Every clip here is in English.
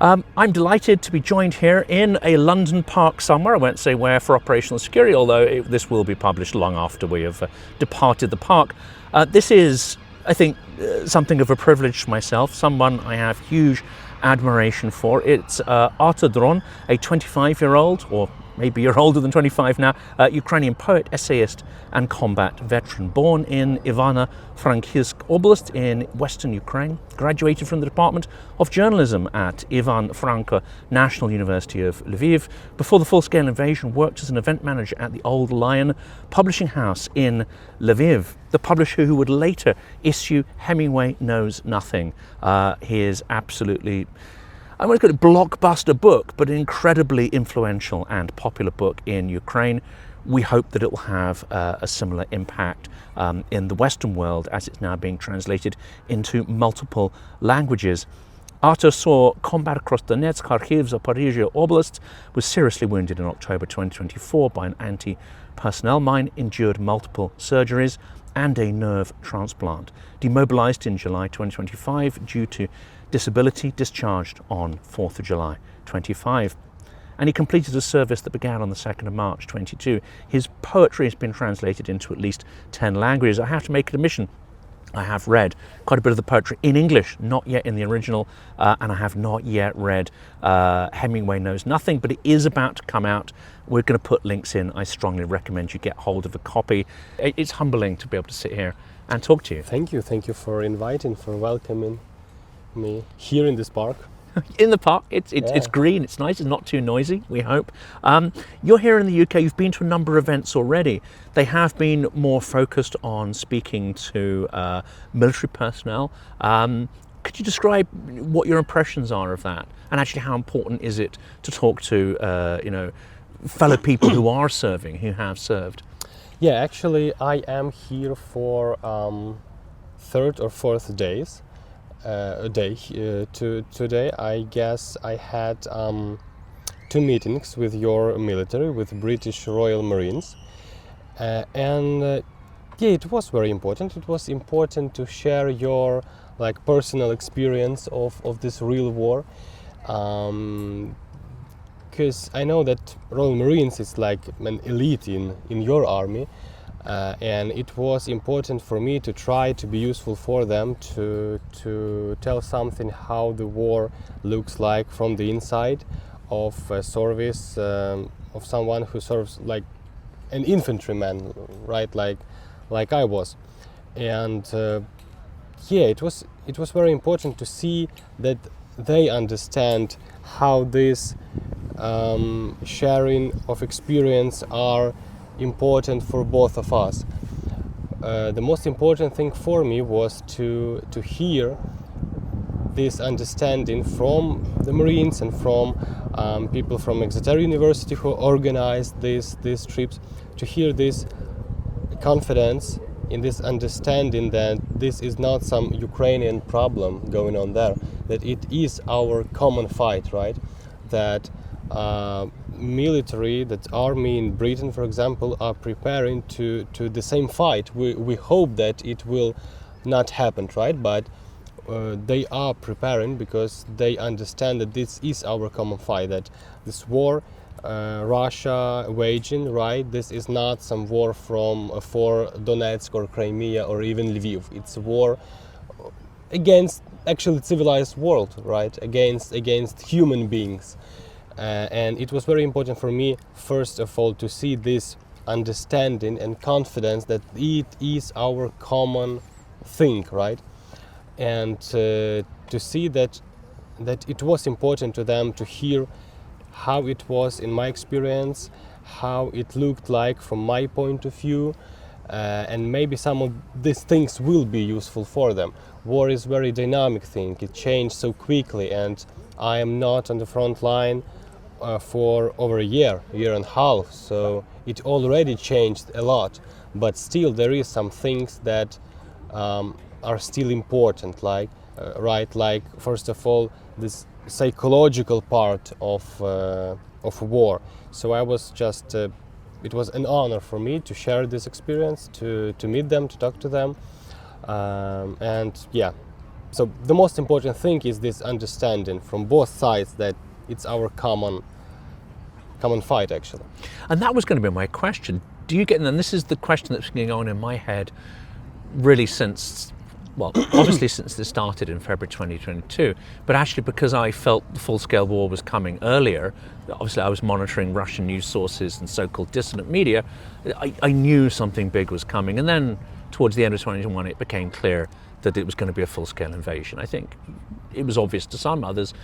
I'm delighted to be joined here in a London park somewhere. I won't say where for operational security, although this will be published long after we have departed the park. This is, I think, something of a privilege to myself, someone I have huge admiration for. It's Artur Dron, a 25-year-old, or maybe you're older than 25 now, Ukrainian poet, essayist and combat veteran, born in Ivano-Frankivsk Oblast in western Ukraine, graduated from the Department of Journalism at Ivano-Franko National University of Lviv. Before the full-scale invasion, worked as an event manager at the Old Lion publishing house in Lviv, the publisher who would later issue Hemingway Knows Nothing. His absolutely, I want to call it blockbuster book, but an incredibly influential and popular book in Ukraine. We hope that it will have a similar impact in the Western world as it's now being translated into multiple languages. Artur saw combat across Donetsk, Kharkiv, Zaporizhzhia Oblast, was seriously wounded in October 2024 by an anti-personnel mine, endured multiple surgeries and a nerve transplant. Demobilised in July 2025 due to disability, discharged on 4th of July 25. And he completed a service that began on the 2nd of March 22. His poetry has been translated into at least 10 languages. I have to make an admission. I have read quite a bit of the poetry in English, not yet in the original, and I have not yet read Hemingway Knows Nothing, but it is about to come out. We're going to put links in. I strongly recommend you get hold of a copy. It's humbling to be able to sit here and talk to you. Thank you for inviting, for welcoming me here in this park. In the park, it's green, it's nice, it's not too noisy, we hope. You're here in the UK, you've been to a number of events already. They have been more focused on speaking to military personnel. Could you describe what your impressions are of that? And actually how important is it to talk to fellow people who are serving, who have served? Yeah, actually I am here for third or fourth days. Today I guess I had 2 meetings with your military, with British Royal Marines, and it was very important. It was important to share your personal experience of this real war, because I know that Royal Marines is like an elite in your army. And it was important for me to try to be useful for them, to tell something how the war looks like from the inside of a service, of someone who serves like an infantryman, right, like I was. And it was very important to see that they understand how this sharing of experience are important for both of us. The most important thing for me was to hear this understanding from the Marines and from people from Exeter University who organized these trips, to hear this confidence in this understanding that this is not some Ukrainian problem going on there, that it is our common fight, right? That military, that army in Britain, for example, are preparing to the same fight. We hope that it will not happen, right? But they are preparing because they understand that this is our common fight, that this war Russia waging, right? This is not some war for Donetsk or Crimea or even Lviv. It's a war against actually civilized world, right? Against human beings. And it was very important for me, first of all, to see this understanding and confidence that it is our common thing, right? And to see that it was important to them to hear how it was in my experience, how it looked like from my point of view, and maybe some of these things will be useful for them. War is a very dynamic thing, it changed so quickly, and I am not on the front line for over a year and a half, so it already changed a lot, but still there is some things that are still important, like first of all this psychological part of war. So I was just it was an honor for me to share this experience, to meet them, to talk to them, and yeah, so the most important thing is this understanding from both sides that it's our common fight, actually. And that was going to be my question. Do you get, and this is the question that's been going on in my head really since, well, obviously since this started in February 2022, but actually because I felt the full-scale war was coming earlier. Obviously I was monitoring Russian news sources and so-called dissident media. I knew something big was coming, and then towards the end of 2021 it became clear that it was going to be a full-scale invasion. I think it was obvious to some, others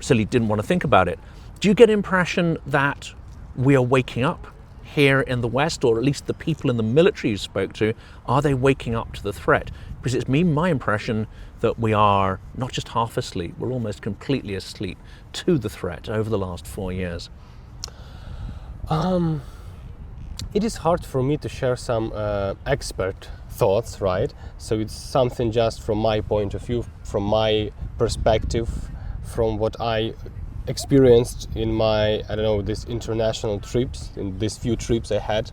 simply didn't want to think about it. Do you get impression that we are waking up here in the West, or at least the people in the military you spoke to, are they waking up to the threat? Because it's my impression that we are not just half asleep, we're almost completely asleep to the threat over the last 4 years. It is hard for me to share some expert thoughts, right? So it's something just from my point of view, from my perspective, from what I experienced in my, these international trips, in these few trips I had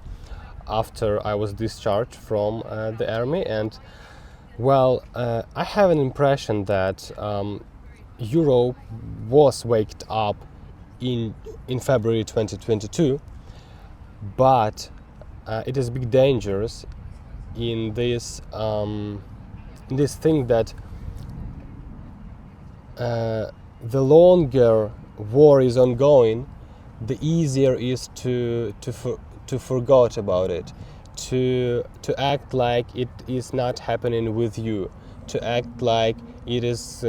after I was discharged from the army. And well, I have an impression that Europe was waked up in February 2022, but it is big dangers in this thing that the longer war is ongoing, the easier is to forget about it, to act like it is not happening with you, to act like it is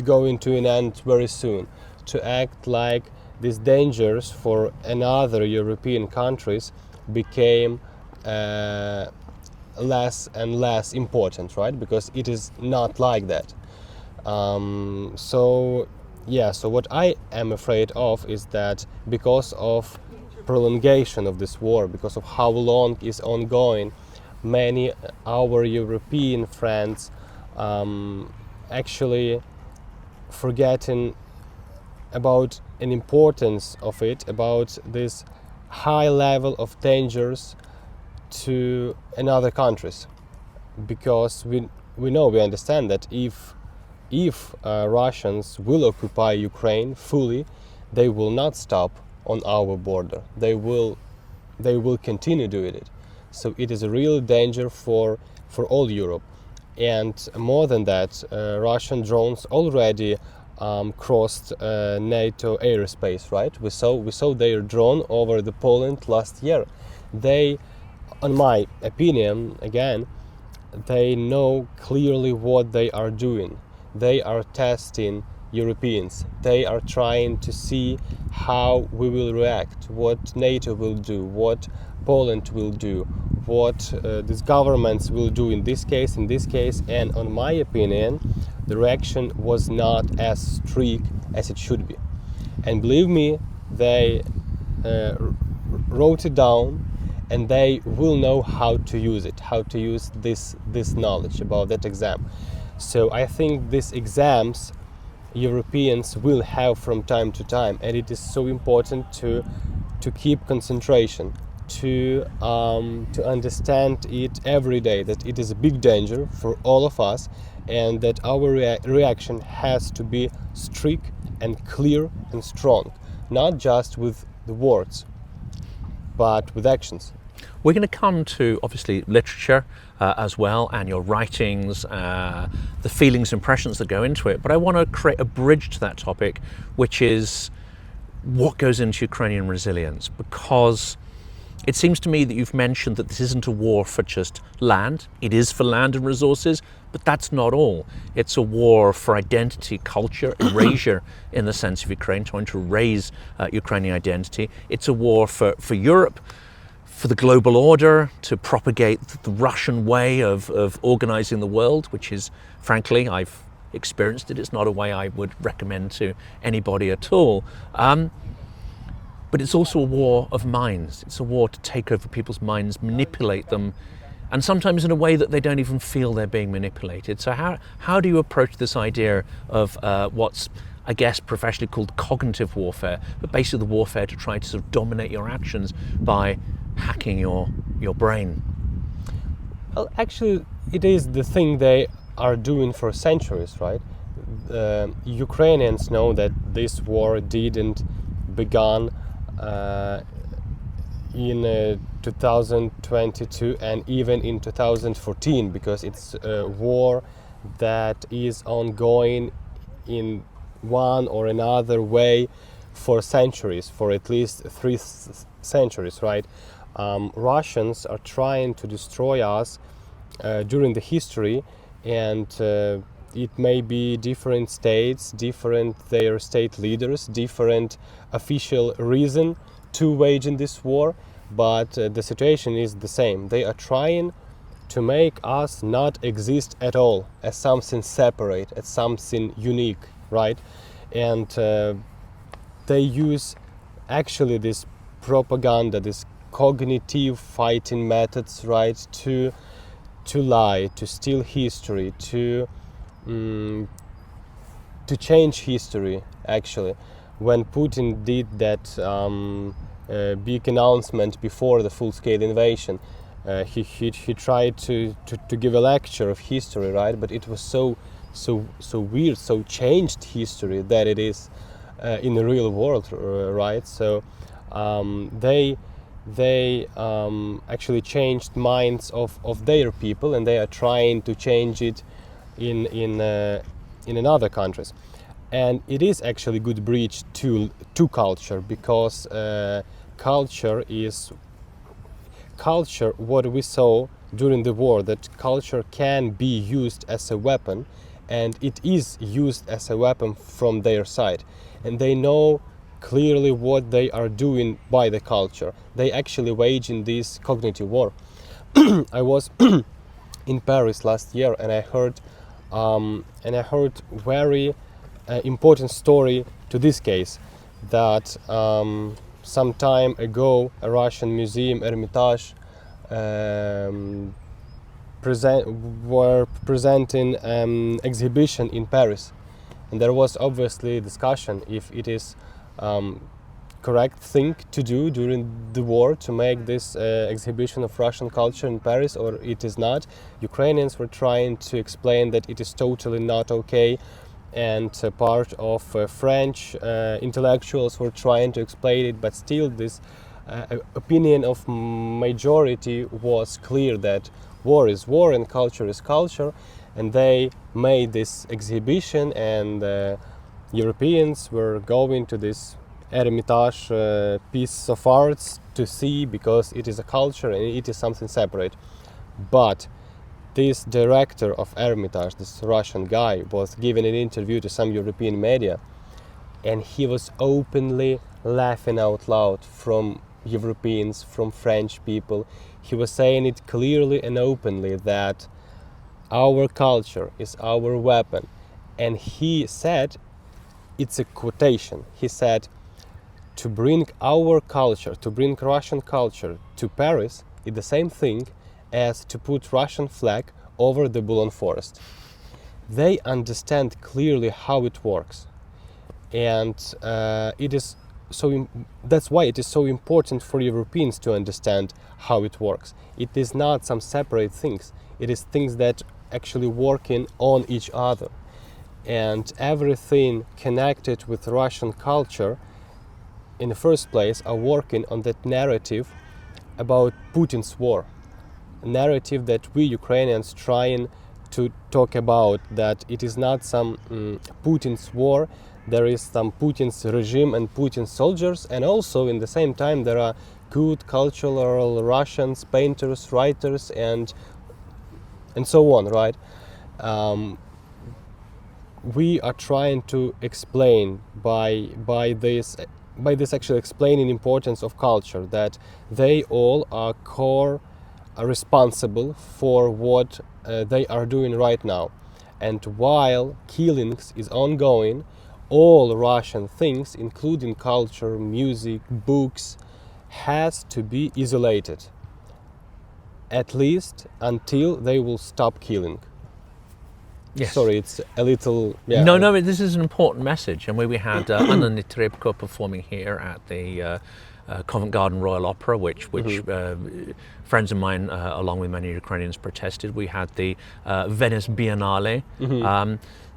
going to an end very soon, to act like these dangers for another European countries became less and less important, right? Because it is not like that. So what I am afraid of is that because of prolongation of this war, because of how long it's ongoing, many our European friends actually forgetting about an importance of it, about this high level of dangers to another countries, because we understand that if Russians will occupy Ukraine fully, they will not stop on our border. They will continue doing it. So it is a real danger for all Europe. And more than that, Russian drones already crossed NATO airspace, right? We saw their drone over the Poland last year. They, in my opinion, again, they know clearly what they are doing. They are testing Europeans. They are trying to see how we will react, what NATO will do, what Poland will do, what these governments will do in this case, and in my opinion, the reaction was not as strict as it should be. And believe me, they wrote it down, and they will know how to use it, how to use this knowledge about that exam. So I think these exams Europeans will have from time to time, and it is so important to keep concentration, to understand it every day, that it is a big danger for all of us, and that our reaction has to be strict and clear and strong, not just with the words, but with actions. We're going to come to, obviously, literature as well, and your writings, the feelings, impressions that go into it. But I want to create a bridge to that topic, which is what goes into Ukrainian resilience. Because it seems to me that you've mentioned that this isn't a war for just land. It is for land and resources, but that's not all. It's a war for identity, culture, erasure in the sense of Ukraine, trying to erase Ukrainian identity. It's a war for Europe, for the global order, to propagate the Russian way of organizing the world, which is, frankly, I've experienced it. It's not a way I would recommend to anybody at all. But it's also a war of minds. It's a war to take over people's minds, manipulate them, and sometimes in a way that they don't even feel they're being manipulated. So how do you approach this idea of what's, I guess, professionally called cognitive warfare, but basically the warfare to try to sort of dominate your actions by hacking your brain? Well, actually, it is the thing they are doing for centuries, right? Ukrainians know that this war didn't begun in 2022 and even in 2014, because it's a war that is ongoing in one or another way for centuries, for at least three centuries, right? Russians are trying to destroy us during the history, and it may be different states, different their state leaders, different official reason to waging this war, but the situation is the same. They are trying to make us not exist at all, as something separate, as something unique, right? And they use actually this propaganda, this cognitive fighting methods, right, to lie, to steal history, to change history. Actually, when Putin did that big announcement before the full-scale invasion, he tried to give a lecture of history, right? But it was so weird, so changed history that it is in the real world, right? So they actually changed minds of their people, and they are trying to change it in other countries. And it is actually good bridge to culture, because culture, what we saw during the war, that culture can be used as a weapon, and it is used as a weapon from their side, and they know clearly what they are doing by the culture. They actually waging this cognitive war. I was in Paris last year, and I heard very important story to this case, that some time ago a Russian museum, Hermitage, were presenting exhibition in Paris, and there was obviously discussion if it is correct thing to do during the war to make this exhibition of Russian culture in Paris, or it is not. Ukrainians were trying to explain that it is totally not okay, and part of French intellectuals were trying to explain it, but still this opinion of majority was clear that war is war and culture is culture, and they made this exhibition, and Europeans were going to this Hermitage piece of arts to see, because it is a culture and it is something separate. But this director of Hermitage, this Russian guy, was giving an interview to some European media, and he was openly laughing out loud from Europeans, from French people. He was saying it clearly and openly that our culture is our weapon. And he said, it's a quotation, he said, to bring our culture, to bring Russian culture to Paris is the same thing as to put Russian flag over the Boulogne forest. They understand clearly how it works, and it is so. That's why it is so important for Europeans to understand how it works. It is not some separate things. It is things that actually working on each other, and everything connected with Russian culture in the first place are working on that narrative about Putin's war. A narrative that we Ukrainians trying to talk about, that it is not some Putin's war, there is some Putin's regime and Putin's soldiers, and also in the same time there are good cultural Russians, painters, writers, and so on, right? We are trying to explain by this actually explaining importance of culture, that they all are responsible for what they are doing right now. And while killings is ongoing, all Russian things, including culture, music, books, has to be isolated, at least until they will stop killing. Yes. Sorry, it's a little... Yeah, No, this is an important message. And we had Anna Netrebko performing here at the Covent Garden Royal Opera, which friends of mine, along with many Ukrainians, protested. We had the Venice Biennale.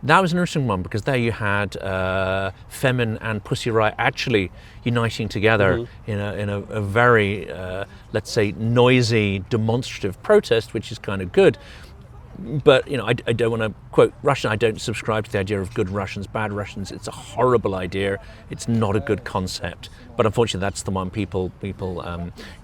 That was an interesting one because there you had Femin and Pussy Riot actually uniting together in a very, let's say, noisy, demonstrative protest, which is kind of good. But, you know, I don't want to quote Russian. I don't subscribe to the idea of good Russians, bad Russians. It's a horrible idea. It's not a good concept. But unfortunately, that's the one people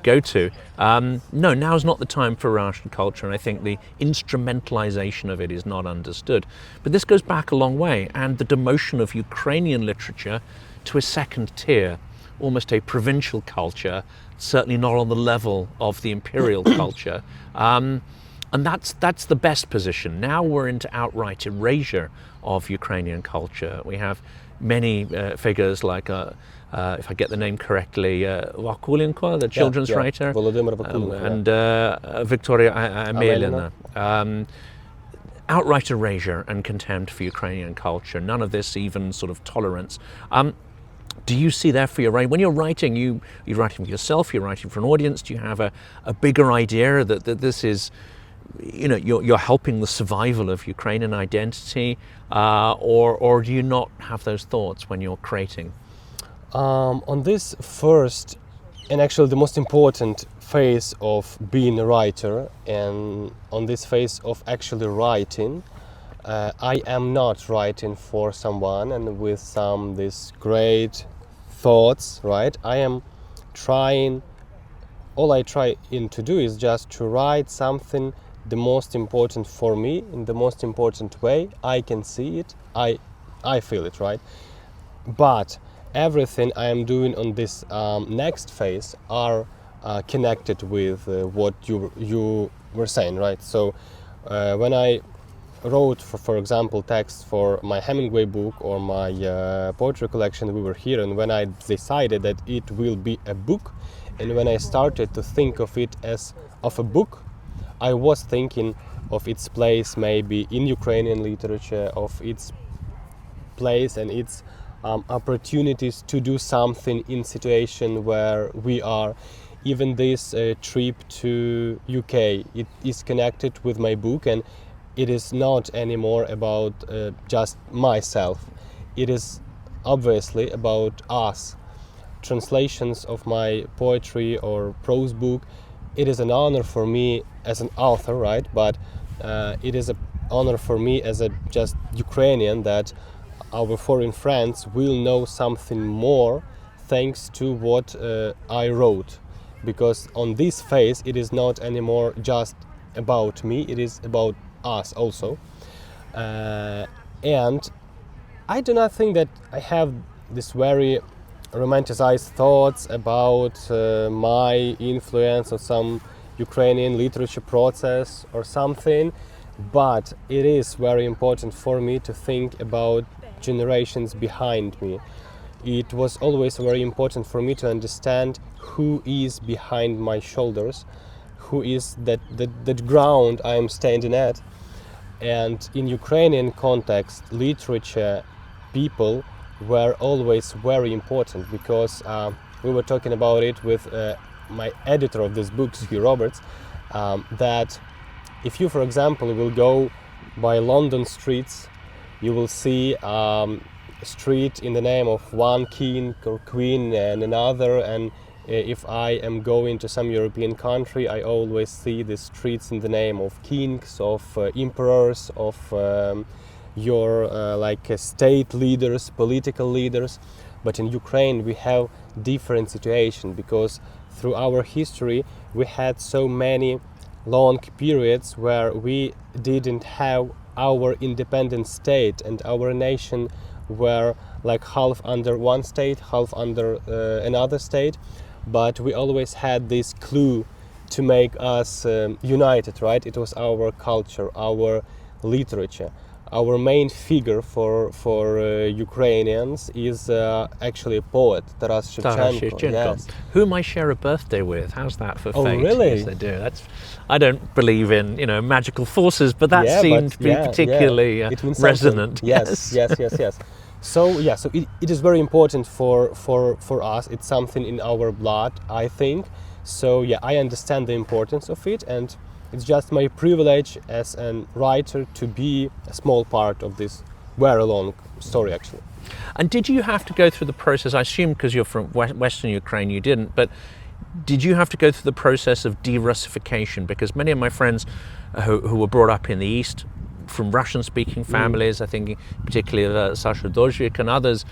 go to. No, now's not the time for Russian culture. And I think the instrumentalization of it is not understood. But this goes back a long way. And the demotion of Ukrainian literature to a second tier, almost a provincial culture, certainly not on the level of the imperial culture. And that's the best position. Now we're into outright erasure of Ukrainian culture. We have many figures like, if I get the name correctly, Vakulenko, the children's writer, Volodymyr Vakulenko, and Victoria Amelina. Outright erasure and contempt for Ukrainian culture. None of this even sort of tolerance. Do you see that for your writing? When you're writing, you're writing for yourself, you're writing for an audience, do you have a bigger idea that this is, you know, you're helping the survival of Ukrainian identity, or do you not have those thoughts when you're creating? On this first, and actually the most important phase of being a writer, and on this phase of actually writing, I am not writing for someone and with these great thoughts, right? I am trying, all I try to do is just to write something the most important for me in the most important way. I can see it, I feel it, right? But everything I am doing on this next phase are connected with what you were saying, right? So when I wrote, for example, texts for my Hemingway book or my poetry collection, we were here, and when I decided that it will be a book, and when I started to think of it as of a book, I was thinking of its place maybe in Ukrainian literature, of its place and its opportunities to do something in situation where we are. Even this trip to UK, it is connected with my book, and it is not anymore about just myself. It is obviously about us. Translations of my poetry or prose book, it is an honor for me as an author, right? But it is an honor for me as a just Ukrainian that our foreign friends will know something more thanks to what I wrote. Because on this phase, it is not anymore just about me, it is about us also. And I do not think that I have this very romanticized thoughts about my influence on some Ukrainian literature process or something, but it is very important for me to think about generations behind me. It was always very important for me to understand who is behind my shoulders, who is that ground I am standing at. And in Ukrainian context, literature, people were always very important, because we were talking about it with my editor of this book, Hugh Roberts, that if you, for example, will go by London streets, you will see a street in the name of one king or queen and another, and if I am going to some European country, I always see the streets in the name of kings, of emperors, of your state leaders, political leaders. But in Ukraine we have different situation, because through our history we had so many long periods where we didn't have our independent state, and our nation were like half under one state, half under another state, but we always had this clue to make us united, right? It was our culture, our literature, our main figure for Ukrainians is actually a poet, Taras Shevchenko. Yes. Whom I share a birthday with. How's that for Oh, fate? really? Yes, I do. I don't believe in magical forces, but that Yeah, seemed but to be particularly it means resonant. something. Yes. So yeah, so it is very important for us. It's something in our blood, I think. So yeah, I understand the importance of it, and it's just my privilege as a writer to be a small part of this very long story, actually. And did you have to go through the process? I assume because you're from Western Ukraine, you didn't, but did you have to go through the process of Derussification? Because many of my friends who were brought up in the East, from Russian-speaking families, I think particularly Zaporizhzhia and others,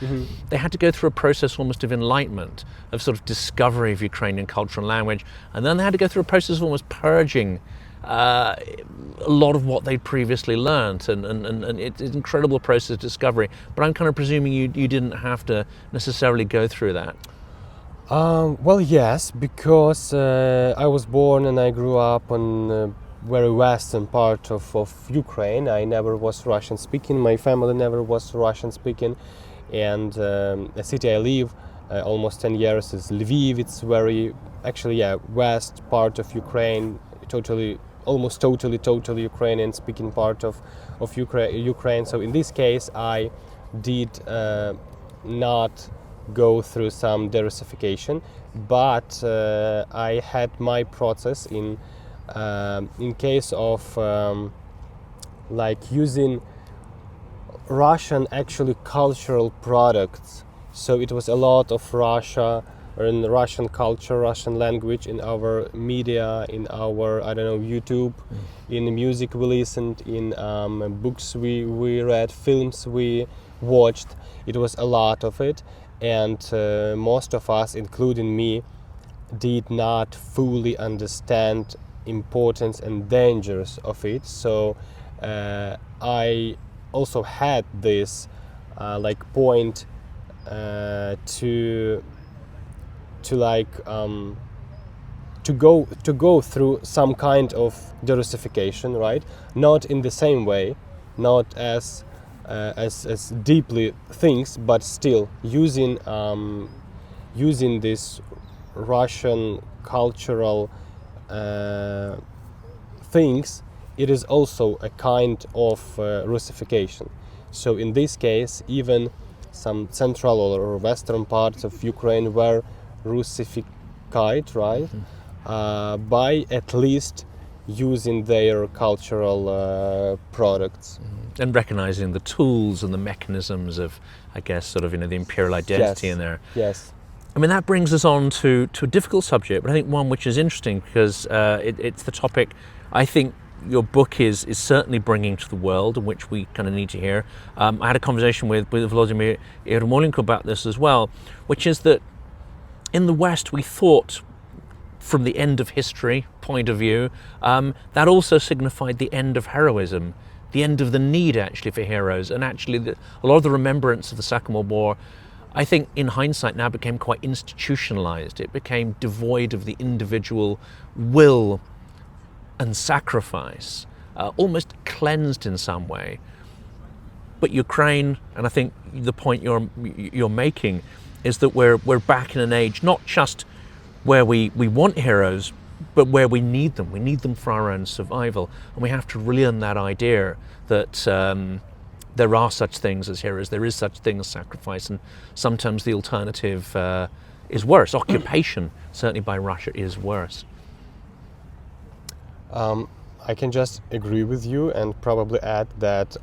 they had to go through a process almost of enlightenment, of sort of discovery of Ukrainian culture and language, and then they had to go through a process of almost purging a lot of what they'd previously learnt, and it's an incredible process of discovery. But I'm kind of presuming you didn't have to necessarily go through that. Well, yes, because I was born and I grew up on very western part of Ukraine. I never was Russian speaking. My family never was Russian speaking, and the city I live almost 10 years is Lviv. It's very west part of Ukraine, almost totally Ukrainian speaking part of Ukraine. So in this case, I did not go through some derussification, but I had my process in case of using Russian actually cultural products. So it was a lot of Russia and Russian culture, Russian language in our media, in our YouTube, in music we listened, in books we read, films we watched. It was a lot of it, and most of us, including me, did not fully understand importance and dangers of it. So I also had this point to go through some kind of derussification, right? Not in the same way, not as deeply things, but still using this Russian cultural things. It is also a kind of Russification. So in this case, even some central or western parts of Ukraine were Russified, right? By at least using their cultural products. And recognizing the tools and the mechanisms of, I guess, sort of, the imperial identity in there. Yes. I mean, that brings us on to a difficult subject, but I think one which is interesting because it's the topic I think your book is certainly bringing to the world, and which we kind of need to hear. I had a conversation with Vladimir Yermolenko about this as well, which is that in the West we thought, from the end of history point of view, that also signified the end of heroism, the end of the need actually for heroes, and actually a lot of the remembrance of the Second World War, I think in hindsight now became quite institutionalized. It became devoid of the individual will and sacrifice, almost cleansed in some way. But Ukraine, and I think the point you're making, is that we're back in an age not just where we want heroes, but where we need them. We need them for our own survival, and we have to relearn that idea that there are such things as heroes, there is such thing as sacrifice, and sometimes the alternative is worse. Occupation, certainly by Russia, is worse. I can just agree with you and probably add that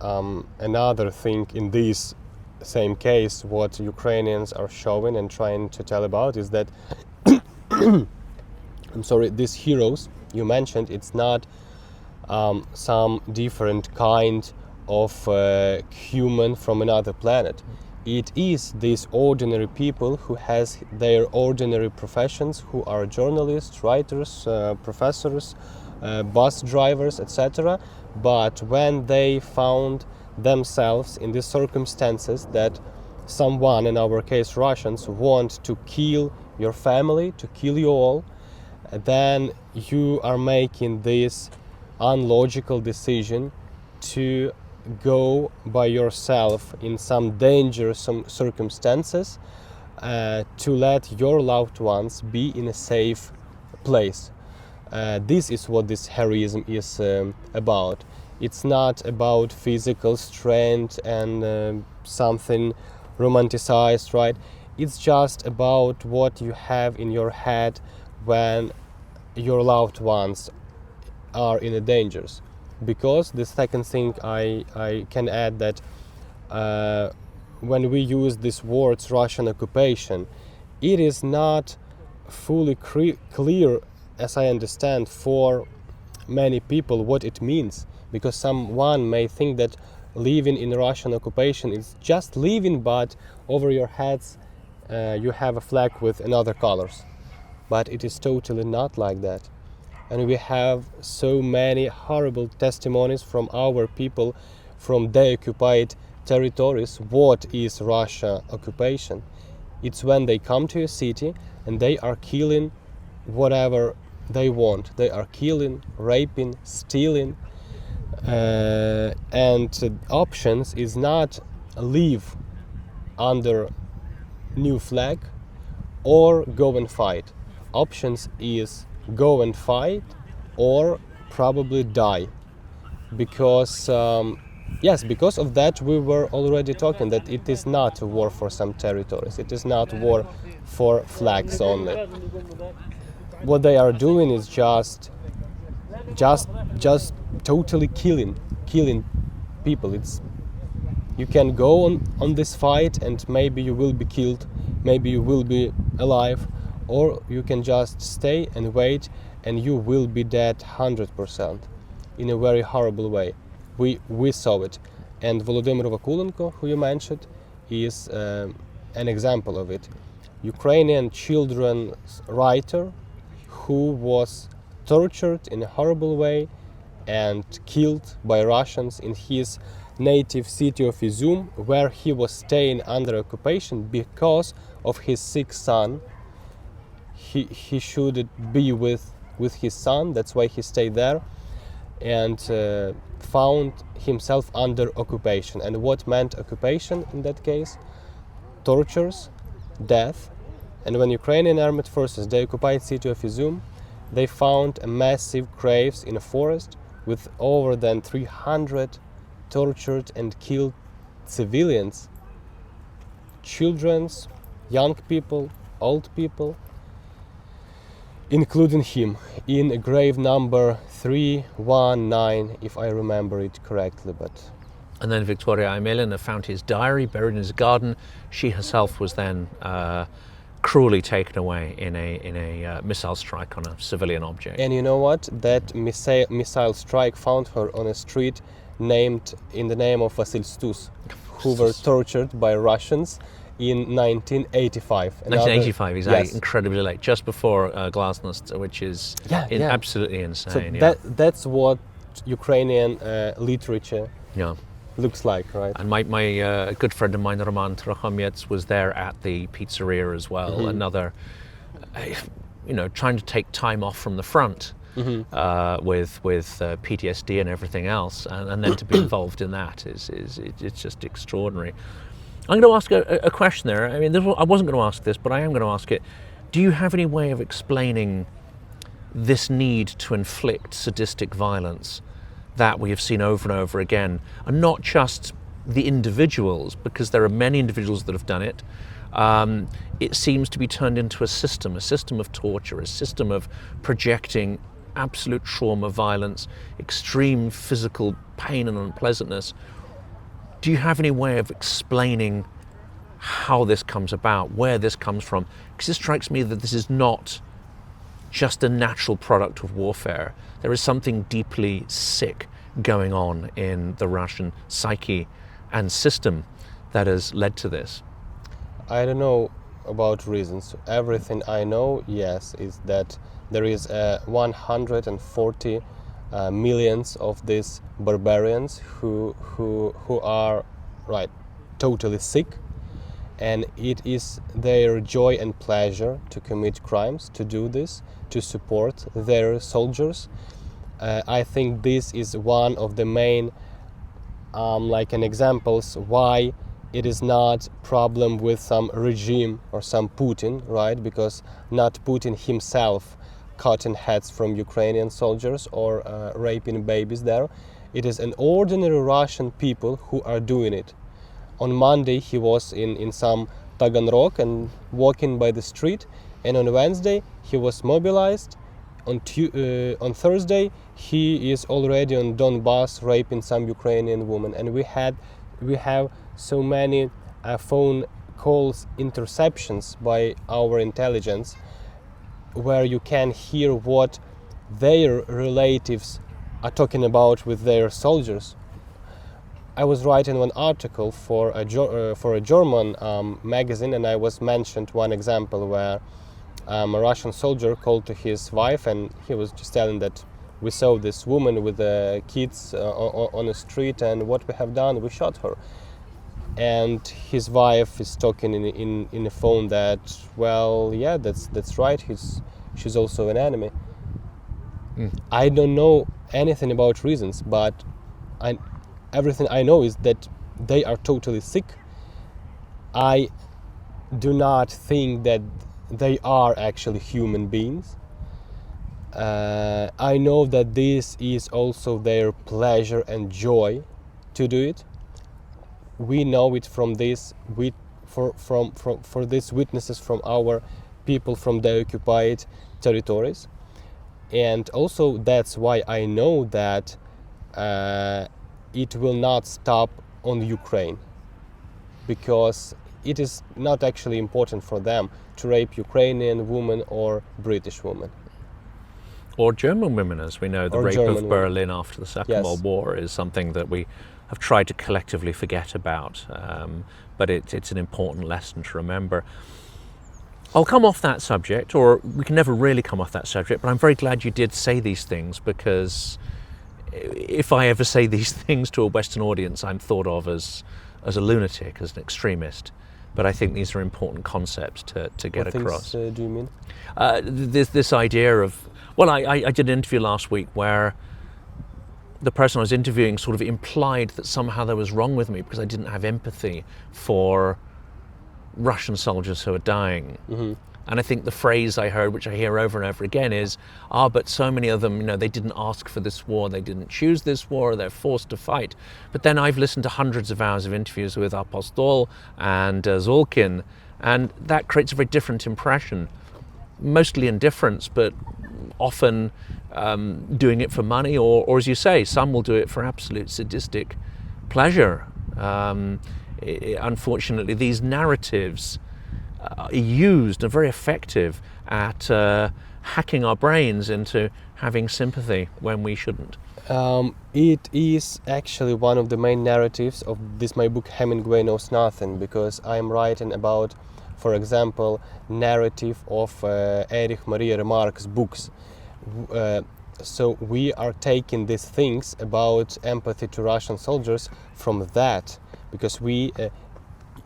another thing in this same case, what Ukrainians are showing and trying to tell about, is that these heroes you mentioned, it's not some different kind of human from another planet. It is these ordinary people who has their ordinary professions, who are journalists, writers, professors, bus drivers, etc. But when they found themselves in these circumstances that someone, in our case Russians, want to kill your family, to kill you all, then you are making this unlogical decision to go by yourself in some dangerous circumstances to let your loved ones be in a safe place. This is what this heroism is about. It's not about physical strength and something romanticized, right? It's just about what you have in your head when your loved ones are in a dangers. Because the second thing I can add that when we use these words Russian occupation, it is not fully clear, as I understand, for many people what it means, because someone may think that living in Russian occupation is just living, but over your heads you have a flag with another colors. But it is totally not like that. And we have so many horrible testimonies from our people from deoccupied territories. What is Russia occupation? It's when they come to a city and they are killing whatever they want. They are killing, raping, stealing. And options is not live under new flag or go and fight. Options is go and fight or probably die, because yes, because of that we were already talking that it is not a war for some territories, it is not war for flags only. What they are doing is just totally killing people. It's, you can go on this fight and maybe you will be killed, maybe you will be alive, or you can just stay and wait and you will be dead 100% in a very horrible way. We saw it. And Volodymyr Vakulenko, who you mentioned, is an example of it. Ukrainian children's writer who was tortured in a horrible way and killed by Russians in his native city of Izum, where he was staying under occupation because of his sick son. He should be with his son, that's why he stayed there, and found himself under occupation. And what meant occupation in that case? Tortures, death. And when Ukrainian armed forces they occupied city of Izum, they found a massive graves in a forest with over than 300 tortured and killed civilians, children, young people, old people, including him, in grave number 319, if I remember it correctly. And then Victoria Amelina found his diary buried in his garden. She herself was then cruelly taken away in a missile strike on a civilian object. And you know what? That missile strike found her on a street named in the name of Vasil Stus, who were tortured by Russians in 1985. 1985, exactly. Yes. Incredibly late, just before Glasnost, which is absolutely insane. So that's what Ukrainian literature looks like, right? And my good friend of mine, Roman Trochomets, was there at the pizzeria as well. Mm-hmm. Another, trying to take time off from the front. Mm-hmm. With PTSD and everything else, and then to be involved in that is it's just extraordinary. I'm going to ask a question there. I mean, I wasn't going to ask this, but I am going to ask it. Do you have any way of explaining this need to inflict sadistic violence that we have seen over and over again, and not just the individuals, because there are many individuals that have done it? It seems to be turned into a system of torture, a system of projecting absolute trauma, violence, extreme physical pain and unpleasantness. Do you have any way of explaining how this comes about, where this comes from? Because it strikes me that this is not just a natural product of warfare. There is something deeply sick going on in the Russian psyche and system that has led to this. I don't know about reasons. Everything I know, yes, is that there is 140 millions of these barbarians who are totally sick, and it is their joy and pleasure to commit crimes, to do this, to support their soldiers. I think this is one of the main like an examples why it is not problem with some regime or some Putin, right? Because not Putin himself cutting heads from Ukrainian soldiers or raping babies there. It is an ordinary Russian people who are doing it. On Monday he was in some Taganrog and walking by the street, and on Wednesday he was mobilized. On Thursday he is already on Donbass raping some Ukrainian woman, and we have so many phone calls interceptions by our intelligence where you can hear what their relatives are talking about with their soldiers. I was writing one article for a German magazine, and I was mentioned one example where a Russian soldier called to his wife, and he was just telling that we saw this woman with the kids on the street, and what we have done, we shot her. And his wife is talking in the phone that, well, yeah, that's right, she's also an enemy. I don't know anything about reasons, but everything I know is that they are totally sick. I do not think that they are actually human beings. I know that this is also their pleasure and joy to do it. We know it from this, for these witnesses from our people from the occupied territories, and also that's why I know that it will not stop on Ukraine, because it is not actually important for them to rape Ukrainian women or British women. Or German women, as we know. The rape of Berlin after the Second World War is something that we have tried to collectively forget about, but it's an important lesson to remember. I'll come off that subject, or we can never really come off that subject, but I'm very glad you did say these things, because if I ever say these things to a Western audience, I'm thought of as a lunatic, as an extremist. But I think these are important concepts to get across. What things do you mean? This idea of, well, I did an interview last week where the person I was interviewing sort of implied that somehow there was wrong with me because I didn't have empathy for Russian soldiers who are dying. Mm-hmm. And I think the phrase I heard, which I hear over and over again, is, but so many of them, they didn't ask for this war, they didn't choose this war, they're forced to fight. But then I've listened to hundreds of hours of interviews with Apostol and Zolkin, and that creates a very different impression. Mostly indifference, but often doing it for money, or as you say, some will do it for absolute sadistic pleasure. Unfortunately, these narratives are used and very effective at hacking our brains into having sympathy when we shouldn't. It is actually one of the main narratives of my book Hemingway Knows Nothing, because I am writing about, for example, narrative of Erich Maria Remarque's books. So we are taking these things about empathy to Russian soldiers from that, because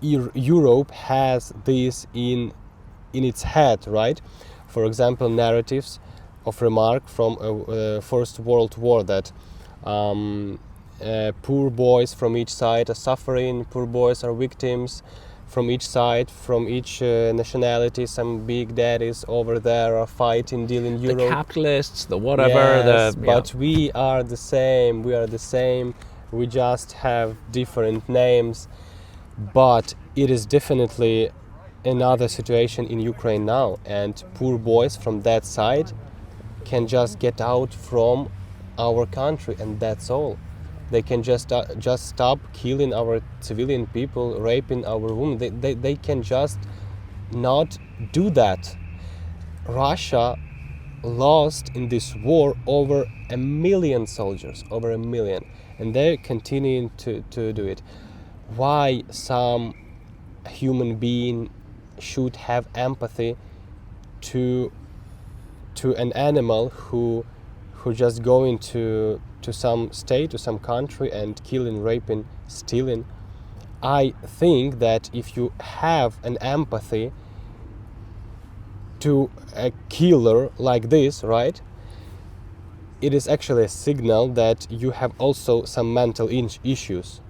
Europe has this in its head, right? For example, narratives of Remarque from First World War, that poor boys from each side are suffering, poor boys are victims from each side, from each nationality. Some big daddies over there are fighting, dealing Europe. The capitalists, the whatever. Yes, but we are the same. We are the same. We just have different names. But it is definitely another situation in Ukraine now, and poor boys from that side can just get out from our country, and that's all. They can just stop killing our civilian people, raping our women. They can just not do that. Russia lost in this war over 1 million soldiers, over 1 million, and they're continuing to do it. Why some human being should have empathy to an animal who just going to some state, to some country, and killing, raping, stealing? I think that if you have an empathy to a killer like this, right, it is actually a signal that you have also some mental issues.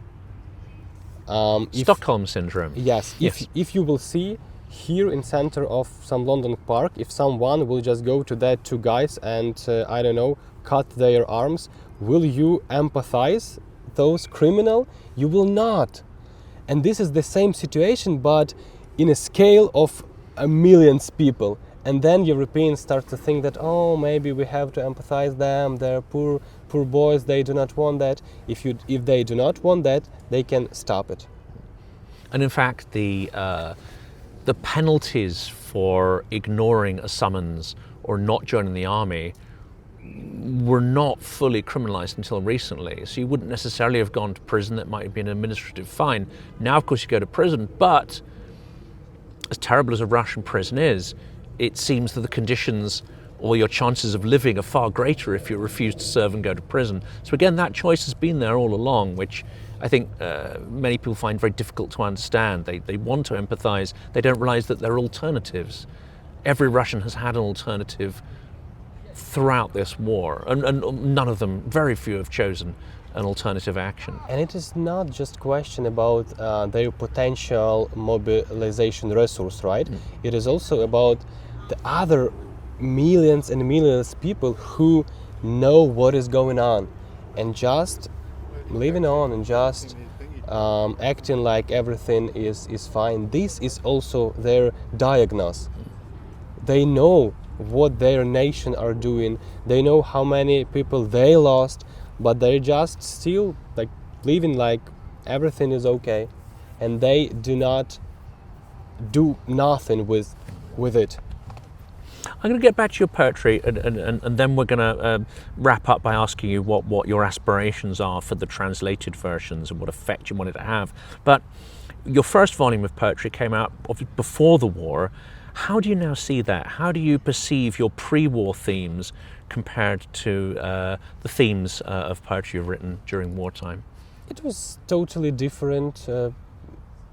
Stockholm syndrome. Yes, Yes. if you will see here in center of some London park, if someone will just go to that two guys and I don't know, cut their arms, will you empathize those criminal? You will not. And this is the same situation, but in a scale of millions people. And then Europeans start to think that, oh, maybe we have to empathize them. They're poor boys. They do not want that. If they do not want that, they can stop it. And in fact, the penalties for ignoring a summons or not joining the army were not fully criminalized until recently. So you wouldn't necessarily have gone to prison. That might have been an administrative fine. Now, of course, you go to prison, but as terrible as a Russian prison is, it seems that the conditions or your chances of living are far greater if you refuse to serve and go to prison. So again, that choice has been there all along, which I think many people find very difficult to understand. They want to empathize. They don't realize that there are alternatives. Every Russian has had an alternative throughout this war, and none of them, very few, have chosen an alternative action. And it is not just question about their potential mobilization resource, right? It is also about the other millions and millions of people who know what is going on and just living on and just acting like everything is fine. This is also their diagnosis. They know what their nation are doing. They know how many people they lost, but they're just still like living like everything is okay, and they do not do nothing with it. I'm going to get back to your poetry, and then we're going to wrap up by asking you what your aspirations are for the translated versions and what effect you want it to have. But your first volume of poetry came out before the war. How do you now see that? How do you perceive your pre-war themes compared to the themes of poetry you've written during wartime? It was totally different.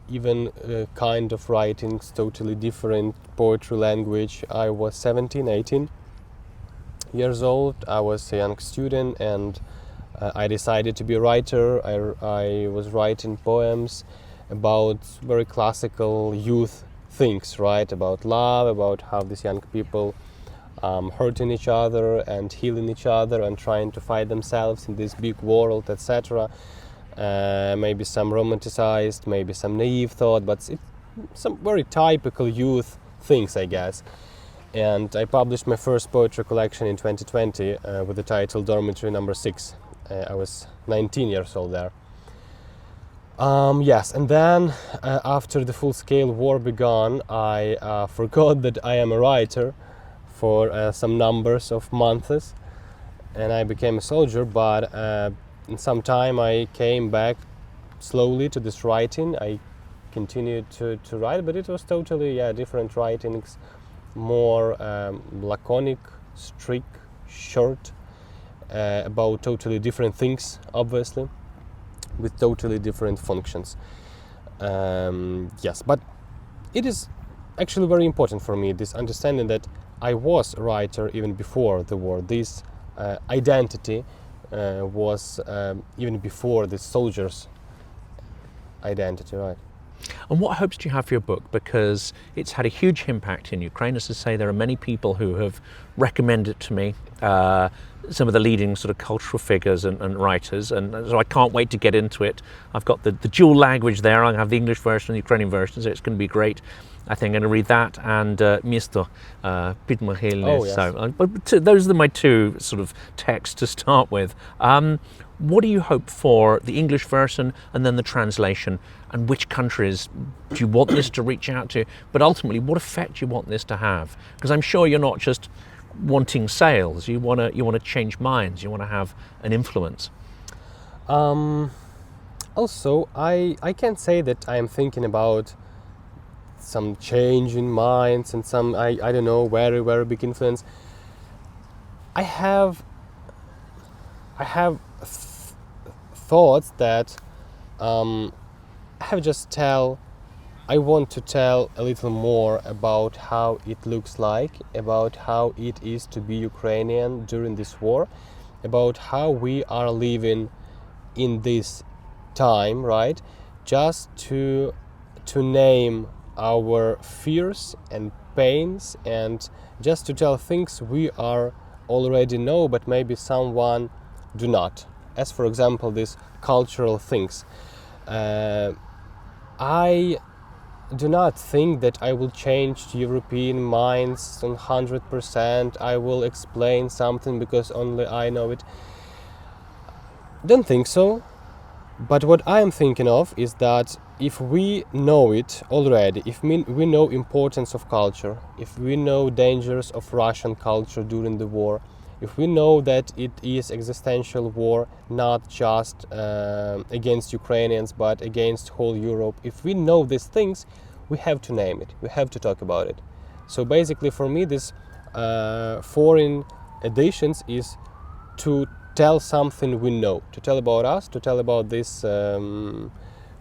Even kind of writings, totally different poetry language. I was 17, 18 years old. I was a young student, and I decided to be a writer. I was writing poems about very classical youth things, right? About love, about how these young people hurting each other and healing each other and trying to find themselves in this big world, etc. Maybe some romanticized, maybe some naive thought, but some very typical youth things, I guess. And I published my first poetry collection in 2020 with the title Dormitory number 6. I was 19 years old there. Yes, and then after the full-scale war began, I forgot that I am a writer for some numbers of months, and I became a soldier, but in some time I came back slowly to this writing. I continued to write, but it was totally different writings, more laconic, strict, short, about totally different things, obviously, with totally different functions. Yes, but it is actually very important for me, this understanding that I was a writer even before the war. This identity was even before the soldiers' identity, right? And what hopes do you have for your book? Because it's had a huge impact in Ukraine. As I say, there are many people who have recommended it to me, some of the leading sort of cultural figures and writers, and so I can't wait to get into it. I've got the dual language there. I have the English version and the Ukrainian version, so it's going to be great. I think I'm going to read that and Misto, Pitmahilne. Oh, yes. So, those are my two sort of texts to start with. What do you hope for the English version and then the translation? And which countries do you want this to reach out to? But ultimately, what effect do you want this to have? Because I'm sure you're not just wanting sales. You want to change minds. You want to have an influence. Also, I can't say that I am thinking about some change in minds and some I don't know, very, very big influence. I have thoughts that I want to tell a little more about how it looks like, about how it is to be Ukrainian during this war, about how we are living in this time, right? Just to name our fears and pains, and just to tell things we are already know, but maybe someone do not. As for example, these cultural things. I do not think that I will change European minds 100%. I will explain something because only I know it. Don't think so. But what I am thinking of is that if we know it already, if we know importance of culture, if we know dangers of Russian culture during the war, if we know that it is existential war, not just against Ukrainians, but against whole Europe, if we know these things, we have to name it, we have to talk about it. So basically for me, this foreign editions is to tell something we know, to tell about us, to tell about this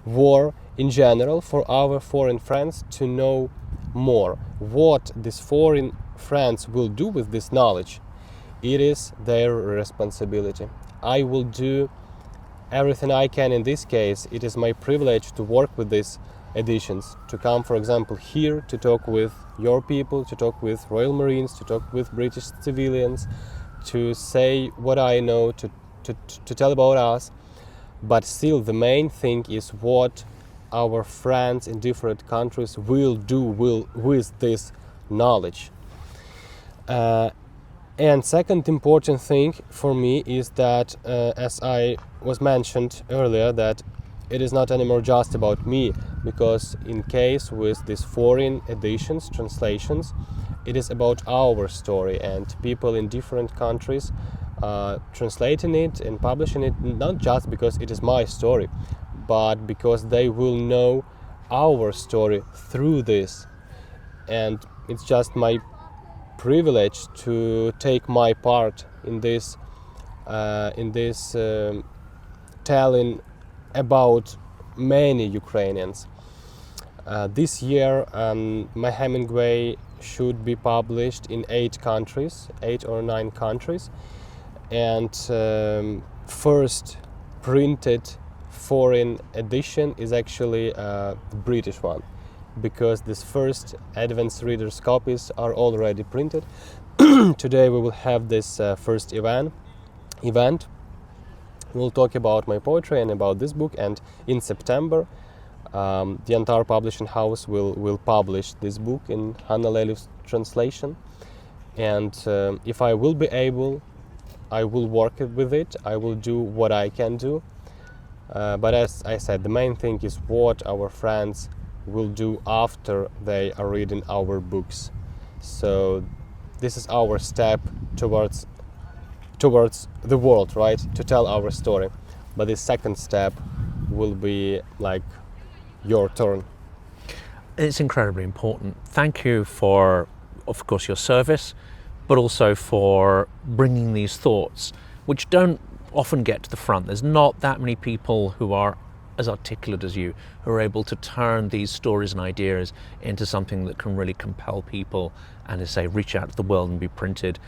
war in general, for our foreign friends to know more. What these foreign friends will do with this knowledge, it is their responsibility. I will do everything I can in this case. It is my privilege to work with these editions, to come, for example, here to talk with your people, to talk with Royal Marines, to talk with British civilians, to say what I know, to tell about us. But still the main thing is what our friends in different countries will do with this knowledge. And second important thing for me is that, as I was mentioned earlier, that it is not anymore just about me, because in case with these foreign editions, translations, it is about our story, and people in different countries translating it and publishing it, not just because it is my story, but because they will know our story through this. And it's just my privilege to take my part in this telling about many Ukrainians. This year my Hemingway should be published in 8 or 9 countries, and first printed foreign edition is actually a British one, because this first advanced readers copies are already printed. Today we will have this first event. We'll talk about my poetry and about this book, and in September the entire publishing house will publish this book in Hanna Leliv's translation. And if I will be able, I will work with it, I will do what I can do. But as I said, the main thing is what our friends will do after they are reading our books. So this is our step towards the world, right? To tell our story. But the second step will be like your turn. It's incredibly important. Thank you for, of course, your service, but also for bringing these thoughts, which don't often get to the front. There's not that many people who are as articulate as you, who are able to turn these stories and ideas into something that can really compel people and, to say, reach out to the world and be printed.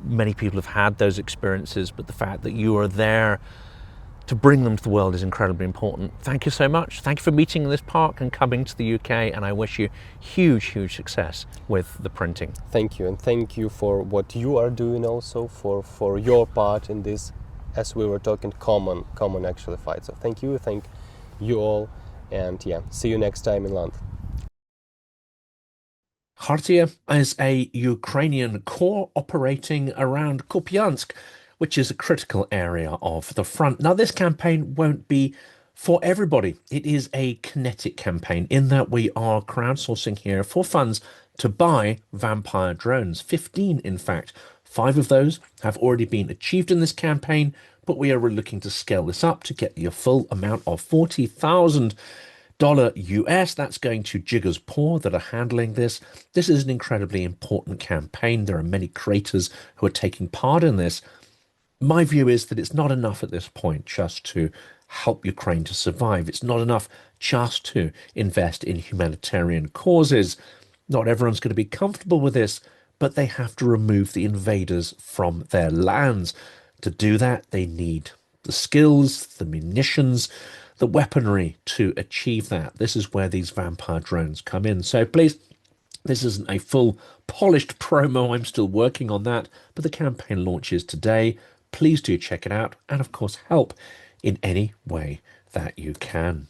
Many people have had those experiences, but the fact that you are there to bring them to the world is incredibly important. Thank you so much. Thank you for meeting in this park and coming to the UK, and I wish you huge success with the printing. Thank you, and thank you for what you are doing also, for your part in this, as we were talking, common actually fight. So thank you all, and yeah, see you next time in London. Kharkiv is a Ukrainian corps operating around Kupiansk, which is a critical area of the front. Now, this campaign won't be for everybody. It is a kinetic campaign in that we are crowdsourcing here for funds to buy vampire drones, 15 in fact. 5 of those have already been achieved in this campaign, but we are looking to scale this up to get the full amount of $40,000 US. That's going to Jiggers Paw that are handling this. This is an incredibly important campaign. There are many creators who are taking part in this. My view is that it's not enough at this point just to help Ukraine to survive. It's not enough just to invest in humanitarian causes. Not everyone's going to be comfortable with this, but they have to remove the invaders from their lands. To do that, they need the skills, the munitions, the weaponry to achieve that. This is where these vampire drones come in. So please, this isn't a full polished promo. I'm still working on that, but the campaign launches today. Please do check it out and, of course, help in any way that you can.